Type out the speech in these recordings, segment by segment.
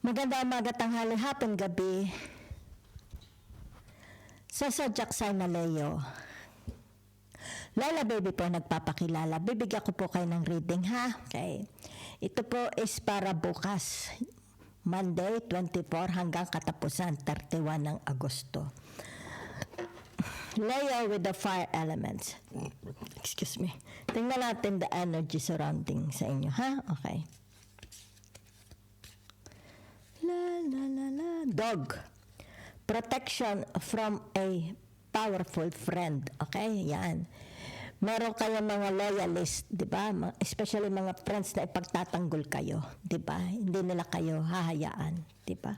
Maganda umaga, tanghali, hapon, gabi. Sa Zodiac sign na Leo. Lola Baby po nagpapakilala. Bibigyan ko po kayo ng reading, ha? Okay. Ito po is para bukas. Monday, 24 hanggang katapusan, 31 ng Agosto. Leo with the fire elements. Excuse me. Tingnan natin the energy surrounding sa inyo, ha? Okay. La la la la. Dog. Protection from a powerful friend. Okay? Yan. Meron kayong mga loyalist, di ba? Especially mga friends na ipagtatanggol kayo, di ba? Hindi nila kayo hahayaan, di ba?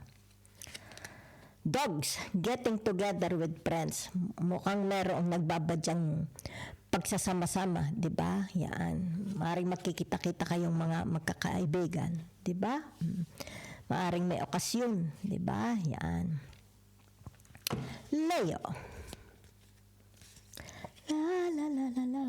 Dogs, getting together with friends. Mukhang merong nagbabadyang pagsasama-sama, di ba? Yan. Maaring makikita-kita kayong mga magkakaibigan, di ba? Maaring may okasyon, di ba? Yan. Leo. La la la la la.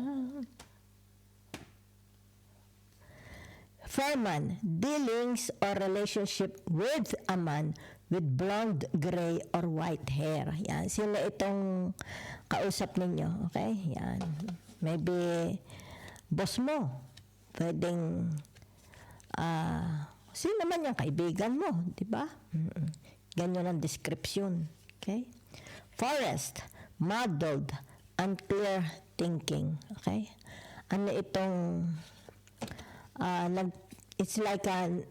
Fairman, dealings or relationship with a man with blonde, gray, or white hair. Yan. Sino itong kausap ninyo? Okay? Yan. Maybe boss mo. Pwedeng sino man yung kaibigan mo, di ba? Ganyan ang description. Okay? Forest, muddled, unclear thinking. Okay? Ano itong it's like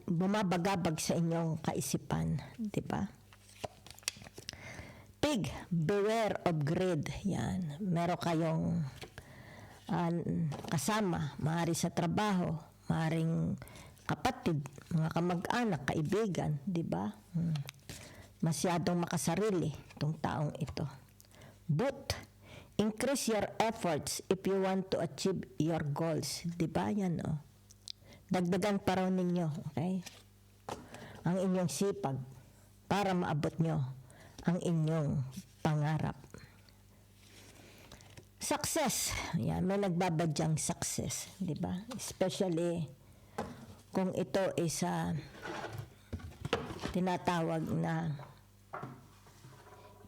bumabagabag sa inyong kaisipan, di ba? Pig, beware of greed. Yan. Meron kayong kasama, maaari sa trabaho, maaring kapatid, mga kamag-anak, kaibigan, di ba? Masyadong makasarili itong taong ito. But, increase your efforts if you want to achieve your goals. Di ba yan, oh? Dagdagan pa raw ninyo, okay? Ang inyong sipag para maabot nyo ang inyong pangarap. Success. Yan, may nagbabadyang success, di ba? Especially kung ito is tinatawag na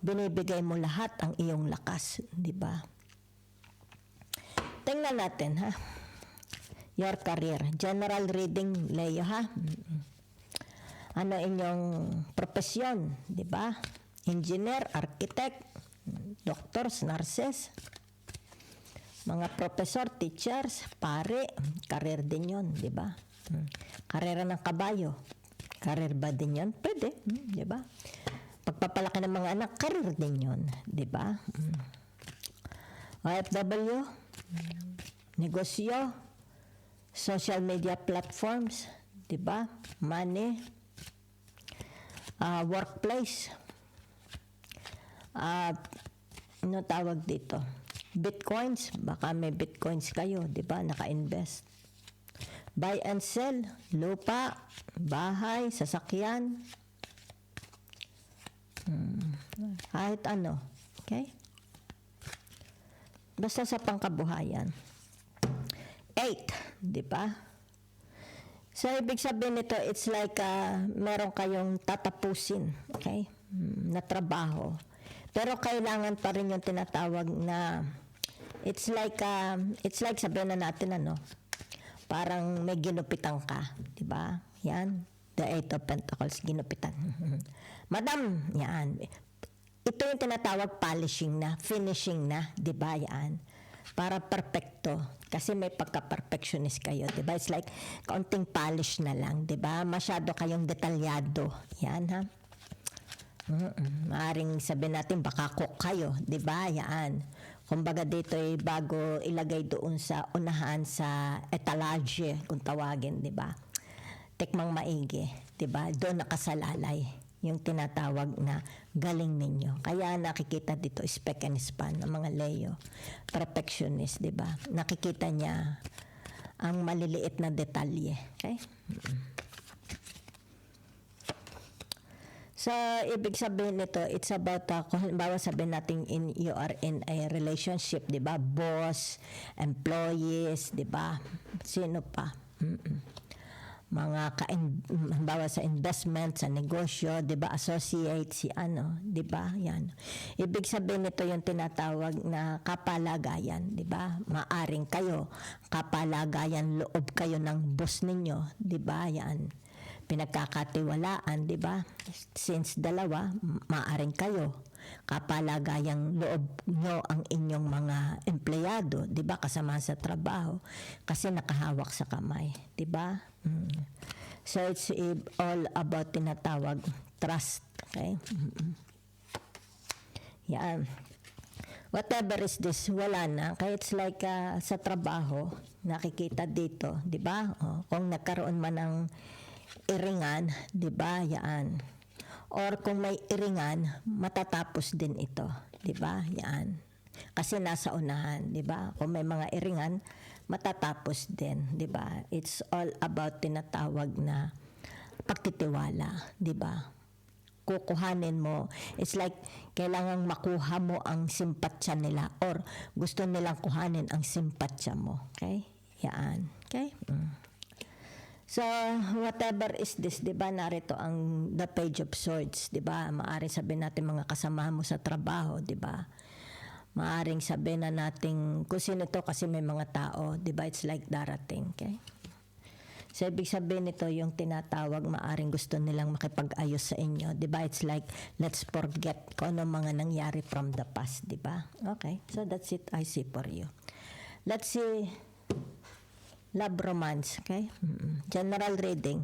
binibigay mo lahat ang iyong lakas, di ba? Tingnan natin, ha? Your career. General reading, Leo, ha? Ano inyong profesyon, di ba? Engineer, architect, doctors, nurses, mga professor, teachers, pare, career din yun, di ba? Karera ng kabayo. Career ba din yun? Pwede, di ba? Pagpapalaki ng mga anak, career din yun, di ba? OFW, negosyo, social media platforms, di ba? Money, workplace, ano tawag dito? Bitcoins, baka may bitcoins kayo, di ba? Naka-invest. Buy and sell, lupa, bahay, sasakyan, kahit ano, okay? Basta sa pangkabuhayan. 8, di ba? So, ibig sabihin nito, it's like meron kayong tatapusin, okay? Na trabaho. Pero kailangan pa rin yung tinatawag na it's like sabihin na natin parang may ginupitan ka, di ba? Yan, the 8 of Pentacles, ginupitan. Madam, yan. Ito yung tinatawag polishing na, finishing na, di ba? Yan. Para perfecto. Kasi may pagka-perfectionist kayo, di ba? It's like kaunting polish na lang, di ba? Masyado kayong detalyado. Yan, ha? Maaring sabihin natin, baka cook kayo, di ba? Yan. Kumbaga dito ay bago ilagay doon sa unahan sa etalage, kung tawagin, di ba? Tikmang maigi, di ba? Doon nakasalalay yung tinatawag na galing ninyo. Kaya nakikita dito speck and span ng mga Leo, perfectionist, di ba? Nakikita niya ang maliliit na detalye. Okay? So, ibig sabihin nito, it's about, kung halimbawa sabihin natin you are in a relationship, di ba? Boss, employees, di ba? Sino pa? halimbawa sa investment, sa negosyo, 'di ba, associate si ano, 'di ba? Yan. Ibig sabihin nito yung tinatawag na kapalagayan, 'di ba? Maaring kayo kapalagayan loob kayo ng boss ninyo, 'di ba? Yan. Pinagkakatiwalaan, 'di ba? Since dalawa, maaring kayo kapalagayang loob nyo ang inyong mga empleyado, 'di ba, kasama sa trabaho kasi nakahawak sa kamay, 'di ba? So it's all about tinatawag trust, okay? Yan. Whatever is this, wala na. Kaya it's like sa trabaho, nakikita dito, 'di ba? Kung nagkaroon man ng iringan, 'di ba? Yan. Or kung may iringan, matatapos din ito, 'di ba? Yan. Kasi nasa unahan, 'di ba? Kung may mga iringan, matatapos din, 'di ba? It's all about tinatawag na pagtitiwala, 'di ba? Kukuhanin mo. It's like kailangang makuha mo ang simpatsya nila or gusto nilang kuhanin ang simpatsya mo. Okay? Yan. Okay? So, whatever is this, di ba, narito ang the page of swords, di ba? Maaring sabihin natin mga kasamahan mo sa trabaho, di ba? Maaring sabihin na natin kung sino to kasi may mga tao, di ba? It's like darating, okay? So, ibig sabihin nito yung tinatawag, maaring gusto nilang makipag-ayos sa inyo, di ba? It's like, let's forget kung ano mga nangyari from the past, di ba? Okay, so that's it I see for you. Let's see love romance, okay? General reading.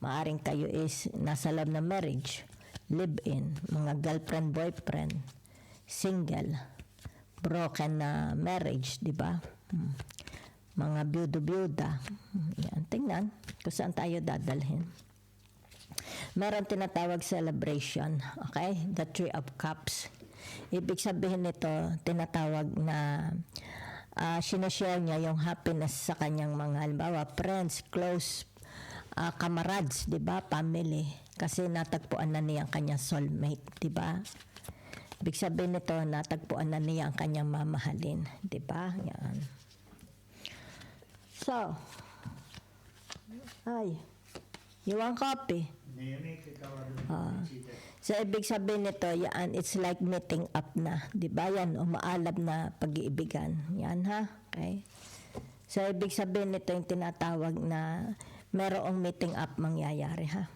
Maaring kayo is nasa love na marriage, live-in, mga girlfriend, boyfriend, single, broken na marriage, di ba? Mga byuda. Yan, tingnan kung saan tayo dadalhin. Meron tinatawag celebration, okay? The Three of Cups. Ibig sabihin nito, tinatawag na sinashare niya yung happiness sa kanyang mga halimbawa friends, close kamarads, 'di ba, family, kasi natagpuan na niya ang kanyang soulmate, 'di ba? Ibig sabihin nito, natagpuan na niya ang kanyang mamahalin, 'di ba? Yan. So, you want copy? So, ibig sabihin nito, yan, it's like meeting up na. Di ba yan? Umaalab na pag-iibigan. Yan ha? Okay? So, ibig sabihin nito yung tinatawag na merong meeting up mangyayari ha?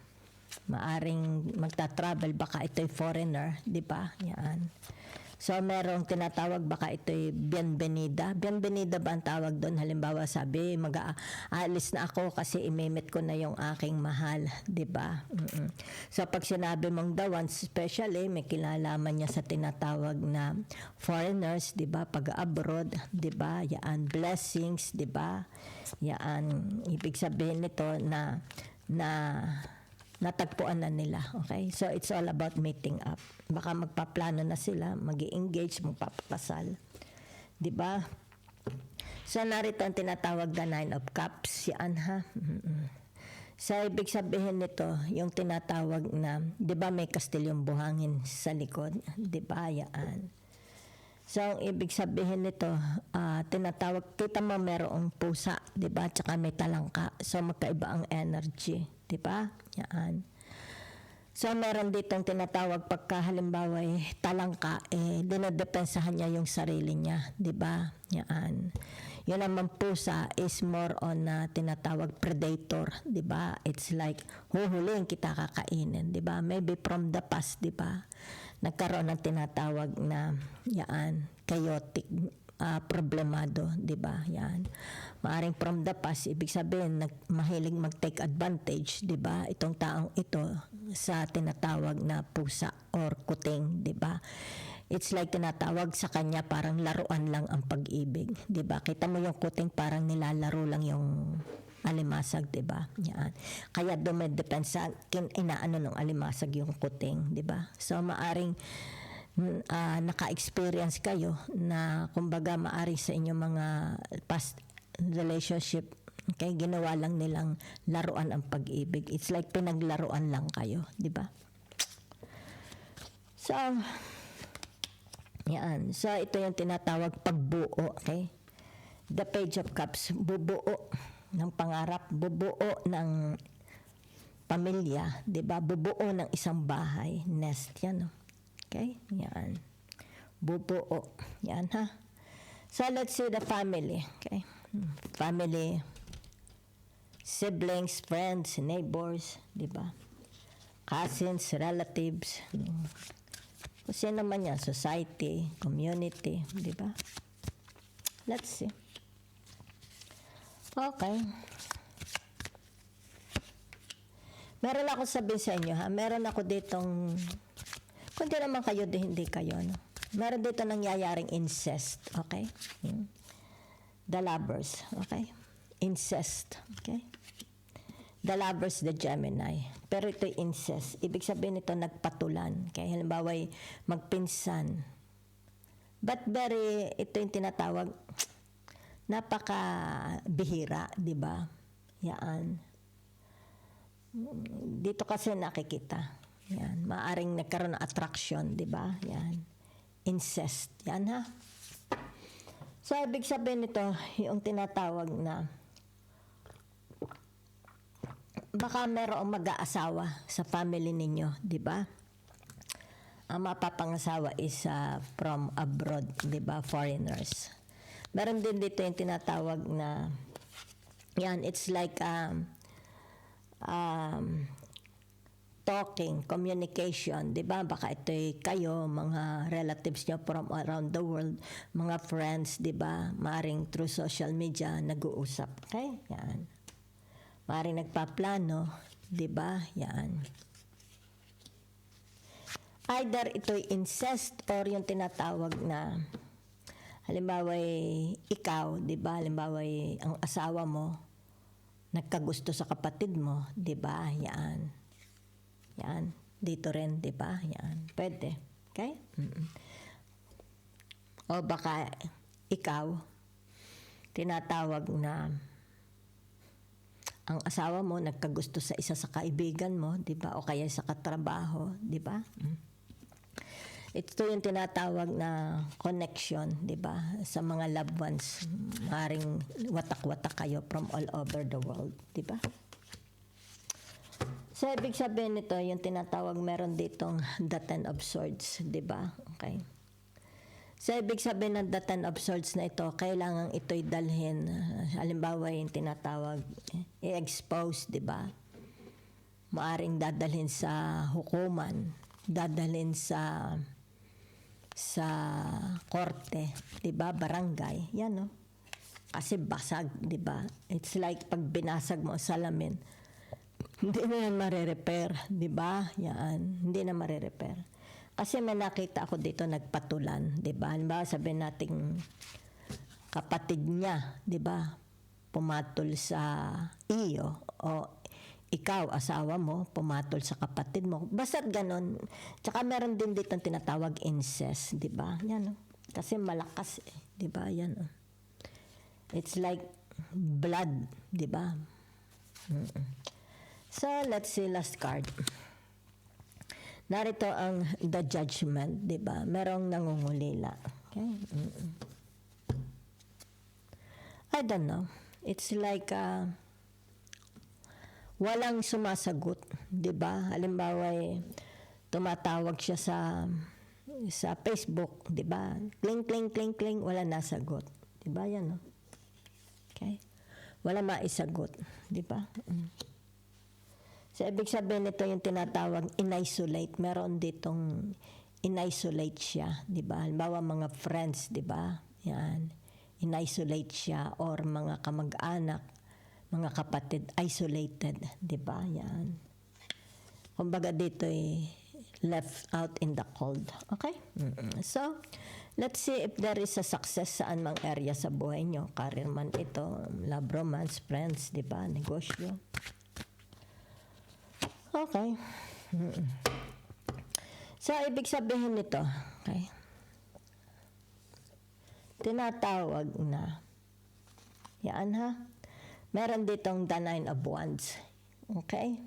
Maaring magta-travel, baka ito'y foreigner. Di ba? Yan. So, merong tinatawag, baka ito'y bienvenida. Bienvenida ba ang tawag doon? Halimbawa, sabi, mag-aalis na ako kasi imimit ko na yung aking mahal. Diba? So, pag sinabi mong the one, especially, may kilalaman niya sa tinatawag na foreigners, diba? Pag-abroad, diba? Yan, blessings, diba? Yan, ibig sabihin nito na natagpuan na nila, okay? So, it's all about meeting up. Baka magpaplano na sila, mag-i-engage, magpapakasal. Diba? So, narito ang tinatawag na Nine of Cups. Yan, ha? So, ibig sabihin nito, yung tinatawag na, diba may kastilyong buhangin sa likod? Diba? Yan. So, ang ibig sabihin nito, tinatawag, kita mo merong pusa, diba? Tsaka may talangka. So, magkaiba ang energy. Diba? Yan. So, meron ditong tinatawag pagka halimbawa talangka, dinadepensahan niya yung sarili niya. Diba? Yan. Yun naman pusa is more on tinatawag predator. Diba? It's like, huhuling kita kakainin. Diba? Maybe from the past, diba? Nagkaroon ng tinatawag na yan, chaotic, problemado, di ba? Yan. Maaring from the past, ibig sabihin, mahilig mag-take advantage, di ba? Itong taong ito sa tinatawag na pusa or kuting, di ba? It's like tinatawag sa kanya parang laruan lang ang pag-ibig, di ba? Kita mo yung kuting parang nilalaro lang yung alimasag, di ba? Yan. Kaya dumedepend sa inaano ng alimasag yung kuting, di ba? So maaring naka-experience kayo na kumbaga maari sa inyong mga past relationship, okay, ginawa lang nilang laruan ang pag-ibig. It's like pinaglaruan lang kayo, di ba? So, yan. So, ito yung tinatawag pagbuo, okay? The Page of Cups, bubuo. ng pangarap, bubuo ng pamilya, 'di ba? Bubuo ng isang bahay, nest 'yan. Okay? Yan. Bubuo. Yan ha. So let's see the family, okay? Family, siblings, friends, neighbors, 'di ba? Cousins, relatives, kung sino man yan, society, community, 'di ba? Let's see. Okay. Meron ako sabihin sa inyo, ha? Meron ako ditong, kung di naman kayo, hindi kayo, no? Meron dito nangyayaring incest, okay? The lovers, okay? Incest, okay? The lovers, the Gemini. Pero ito incest. Ibig sabihin ito nagpatulan. Okay? Halimbawa, magpinsan. But ito yung tinatawag, napaka-bihira, di ba? Yan. Dito kasi nakikita. Yan. Maaring nagkaroon ng attraction, di ba? Yan. Incest. Yan ha. So, ibig sabihin nito, yung tinatawag na baka merong mag-aasawa sa family ninyo, di ba? Ang mapapangasawa is from abroad, di ba? Foreigners. Meron din dito yung tinatawag na, yan, it's like talking, communication, di ba? Baka ito'y kayo, mga relatives nyo from around the world, mga friends, di ba? Maaring through social media, nag-uusap. Okay? Yan. Maaring nagpaplano, di ba? Yan. Either ito'y incest or yung tinatawag na, halimbawa ikaw, di ba? Halimbawa ang asawa mo, nagkagusto sa kapatid mo, di ba? Yan. Yan. Dito rin, di ba? Yan. Pwede. Okay? O baka ikaw, tinatawag na ang asawa mo nagkagusto sa isa sa kaibigan mo, di ba? O kaya sa katrabaho, di ba? Ito yung tinatawag na connection, di ba? Sa mga loved ones, maring watak-watak kayo from all over the world, di ba? So, ibig sabihin nito, yung tinatawag meron ditong the Ten of Swords, di ba? Okay. So, ibig sabihin ng the Ten of Swords na ito, kailangan ito'y dalhin, halimbawa yung tinatawag, i-expose, di ba? Maaring dadalhin sa hukuman, dadalhin sa korte, di ba? Barangay, yan, no? Kasi basag, di ba? It's like pag binasag mo ang salamin, hindi na yan mare-repair, di ba? Yan, hindi na mare-repair. Kasi may nakita ako dito nagpatulan, di ba? Halimbawa sabihin nating kapatid niya, di ba? Pumatol sa iyo o ikaw, asawa mo, pumatol sa kapatid mo. Basta't ganon. Tsaka meron din dito tinatawag incest, di ba? Yan, no? Kasi malakas, di ba? Yan, no? It's like blood, di ba? So, let's see last card. Narito ang the judgment, di ba? Merong nangungulila. Okay? I don't know. It's like walang sumasagot, di ba? Halimbawa, tumatawag siya sa Facebook, di ba? Kling, kling, kling, kling, wala nasagot. Di ba yan, no? Okay? Wala maisagot, di ba? So, ibig sabihin nito yung tinatawag in-isolate. Meron ditong in-isolate siya, di ba? Halimbawa, mga friends, di ba? Yan. In-isolate siya or mga kamag-anak, mga kapatid, isolated, di ba? Yan. Kumbaga dito left out in the cold. Okay? So, let's see if there is a success saan mang area sa buhay nyo. Career man ito, love, romance, friends, di ba? Negosyo. Okay. So, ibig sabihin nito, okay? Tinatawag na, yan ha, meron ditong the Nine of Wands. Okay?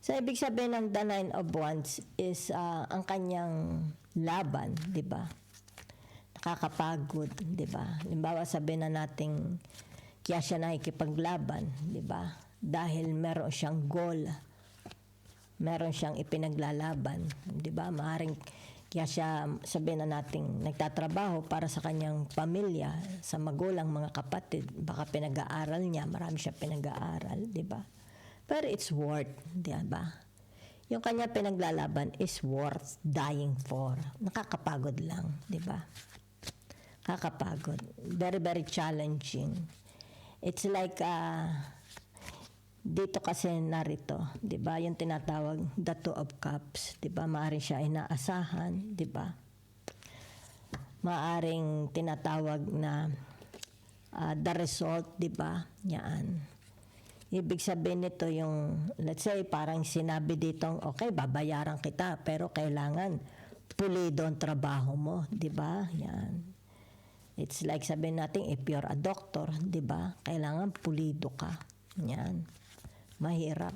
So, ibig sabihin ng the Nine of Wands is ang kanyang laban, di ba? Nakakapagod, di ba? Halimbawa, sabihin na nating kaya siya nakikipaglaban, di ba? Dahil meron siyang goal, meron siyang ipinaglalaban, di ba? Maaring kaya siya, sabihin na nating nagtatrabaho para sa kanyang pamilya, sa magulang, mga kapatid, baka pinag-aaral niya, marami siya pinag-aaral, di ba? Pero it's worth, di ba? Yung kanya pinaglalaban is worth dying for. Nakakapagod lang, di ba? Kakapagod. Very, very challenging. It's like, dito kasi narito, 'di ba? Yung tinatawag the two of cups, 'di ba? Maaring siya inaasahan, 'di ba? Maaring tinatawag na the result, 'di ba? Yan. Ibig sabihin nito yung, let's say, parang sinabi ditong, okay, babayaran kita, pero kailangan pulido ang trabaho mo, 'di ba? Yan. It's like sabihin natin, if you're a doctor, 'di ba? Kailangan pulido ka. Yan. Mahirap.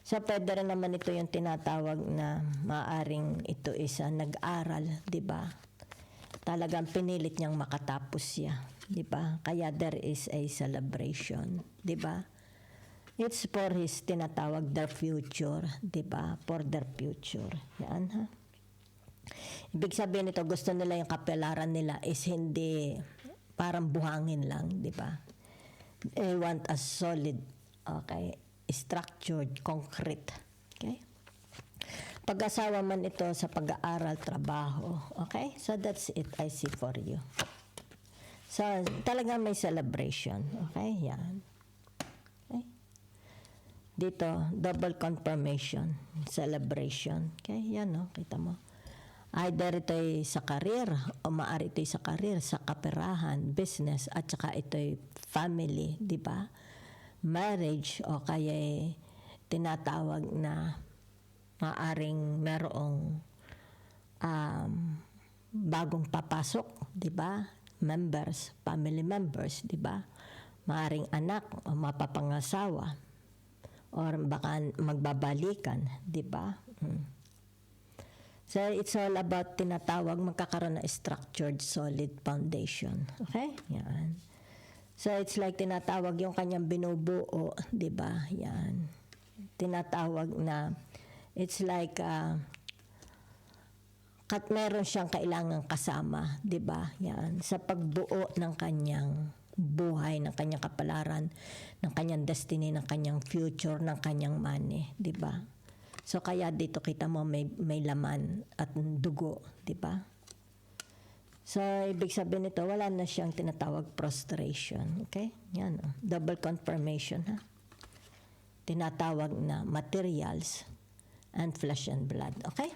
So, pwede rin naman ito yung tinatawag na maaring ito is nag-aral, di ba? Talagang pinilit niyang makatapos siya, di ba? Kaya there is a celebration, di ba? It's for his tinatawag their future, di ba? For their future. Yan, ha? Ibig sabihin nito, gusto nila yung kapalaran nila is hindi parang buhangin lang, di ba? They want a solid, okay, structured, concrete. Okay? Pag-asawa man ito sa pag-aaral, trabaho. Okay? So that's it I see for you. So, talagang may celebration. Okay? Yan. Okay? Dito, double confirmation. Celebration. Okay? Yan, no? Kita mo. Either ito'y sa karir o maaari ito'y sa karir, sa kaperahan, business, at saka ito'y family. Di ba? Marriage o kaya tinatawag na maaring merong bagong papasok, di ba? Members, family members, di ba? Maaring anak o mapapangasawa or baka magbabalikan, di ba? So it's all about tinatawag magkakaroon ng structured solid foundation. Okay? Yan. So, it's like tinatawag yung kanyang binubuo, di ba? Yan. Tinatawag na, it's like, meron siyang kailangang kasama, di ba? Yan. Sa pagbuo ng kanyang buhay, ng kanyang kapalaran, ng kanyang destiny, ng kanyang future, ng kanyang money, di ba? So, kaya dito kita mo may laman at dugo, di ba? So, ibig sabihin nito, wala na siyang tinatawag prostration. Okay? Yan. Double confirmation, ha? Tinatawag na materials and flesh and blood. Okay?